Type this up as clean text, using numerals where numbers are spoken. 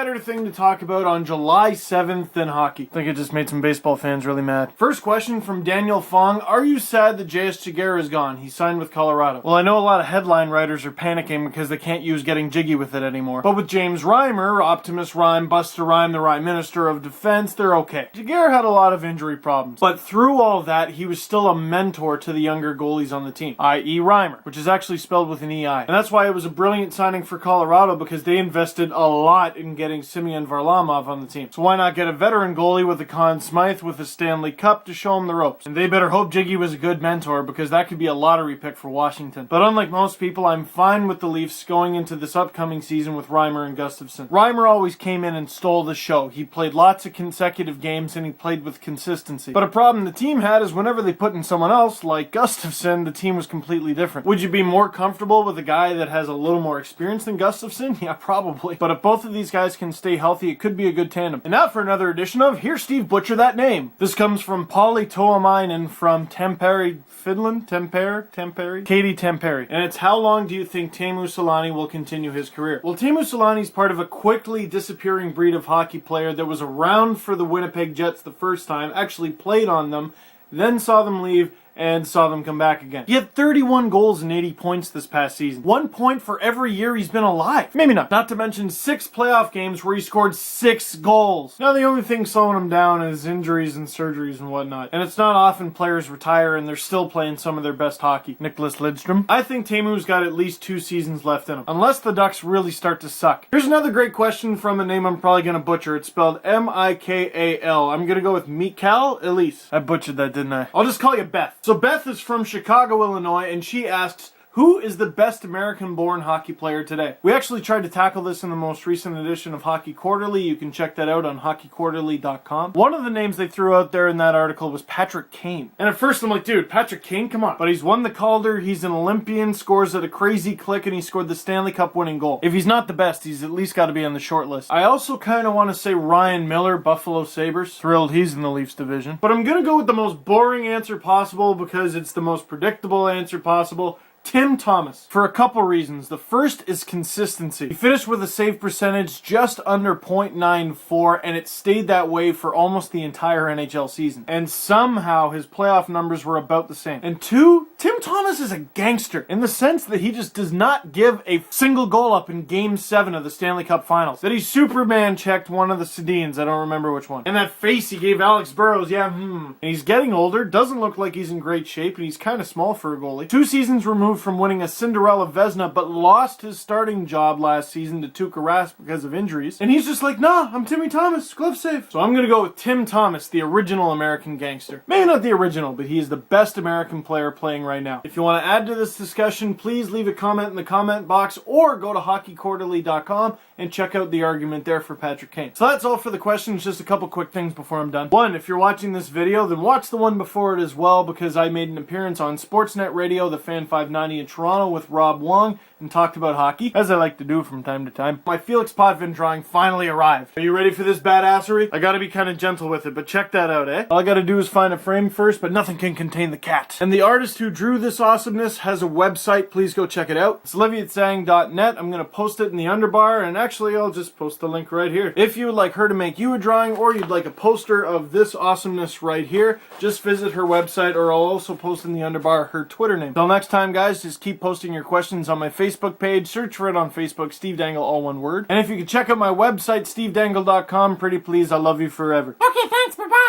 better thing to talk about on July 7th than hockey? I think it just made some baseball fans really mad. First question from Daniel Fong. Are you sad that J.S. Giguere is gone? He signed with Colorado. Well, I know a lot of headline writers are panicking because they can't use getting jiggy with it anymore. But with James Reimer, Optimus Rhyme, Buster Rhyme, the Rhyme Minister of Defense, they're okay. Giguere had a lot of injury problems. But through all that, he was still a mentor to the younger goalies on the team, i.e. Reimer, which is actually spelled with an E-I. And that's why it was a brilliant signing for Colorado, because they invested a lot in getting Semyon Varlamov on the team. So why not get a veteran goalie with a Conn Smythe with a Stanley Cup to show him the ropes? And they better hope Jiggy was a good mentor, because that could be a lottery pick for Washington. But unlike most people, I'm fine with the Leafs going into this upcoming season with Reimer and Gustafsson. Reimer always came in and stole the show. He played lots of consecutive games and he played with consistency. But a problem the team had is whenever they put in someone else, like Gustafsson, the team was completely different. Would you be more comfortable with a guy that has a little more experience than Gustafsson? Yeah, probably. But if both of these guys can stay healthy, it could be a good tandem. And now for another edition of Hear Steve Butcher That Name. This comes from Polly Toamainen from Tampere, Finland? Tampere? Katie Tampere. And it's, how long do you think Teemu Selanne will continue his career? Well, Teemu Selanne is part of a quickly disappearing breed of hockey player that was around for the Winnipeg Jets the first time, actually played on them, then saw them leave, and saw them come back again. He had 31 goals and 80 points this past season. 1 point for every year he's been alive. Maybe not. Not to mention 6 playoff games where he scored 6 goals. Now the only thing slowing him down is injuries and surgeries and whatnot. And it's not often players retire and they're still playing some of their best hockey. Nicklas Lidstrom. I think Teemu's got at least 2 seasons left in him. Unless the Ducks really start to suck. Here's another great question from a name I'm probably going to butcher. It's spelled M-I-K-A-L. I'm going to go with Mikal Elise. I butchered that, didn't I? I'll just call you Beth. So Beth is from Chicago, Illinois, and she asks, who is the best American-born hockey player today? We actually tried to tackle this in the most recent edition of Hockey Quarterly. You can check that out on hockeyquarterly.com. One of the names they threw out there in that article was Patrick Kane. And at first I'm like, dude, Patrick Kane? Come on. But he's won the Calder, he's an Olympian, scores at a crazy click, and he scored the Stanley Cup winning goal. If he's not the best, he's at least got to be on the short list. I also kind of want to say Ryan Miller, Buffalo Sabres. Thrilled he's in the Leafs division. But I'm going to go with the most boring answer possible because it's the most predictable answer possible. Tim Thomas, for a couple reasons. The first is consistency. He finished with a save percentage just under .94, and it stayed that way for almost the entire NHL season. And somehow his playoff numbers were about the same. And 2, Tim Thomas is a gangster in the sense that he just does not give a single goal up in Game 7 of the Stanley Cup Finals. That he Superman checked one of the Sedins, I don't remember which one. And that face he gave Alex Burrows, And he's getting older, doesn't look like he's in great shape, and he's kind of small for a goalie. 2 seasons removed from winning a Cinderella Vezina, but lost his starting job last season to Tuukka Rask because of injuries. And he's just like, nah, I'm Timmy Thomas, glove save. So I'm going to go with Tim Thomas, the original American gangster. Maybe not the original, but he is the best American player playing right now. If you want to add to this discussion, please leave a comment in the comment box or go to hockeyquarterly.com and check out the argument there for Patrick Kane. So that's all for the questions. Just a couple quick things before I'm done. 1, if you're watching this video, then watch the one before it as well, because I made an appearance on Sportsnet Radio, the Fan 590 in Toronto with Rob Wong and talked about hockey, as I like to do from time to time. My Felix Potvin drawing finally arrived. Are you ready for this badassery? I gotta be kind of gentle with it, but check that out, eh? All I gotta do is find a frame first, but nothing can contain the cat. And the artist who drew this awesomeness has a website. Please go check it out. It's liviatsang.net. I'm gonna post it in the underbar, and actually I'll just post the link right here. If you would like her to make you a drawing, or you'd like a poster of this awesomeness right here, just visit her website, or I'll also post in the underbar her Twitter name. Till next time, guys, just keep posting your questions on my Facebook page. Search for it on Facebook, Steve Dangle, all one word. And if you could check out my website, stevedangle.com, pretty please, I love you forever. Okay, thanks, bye-bye.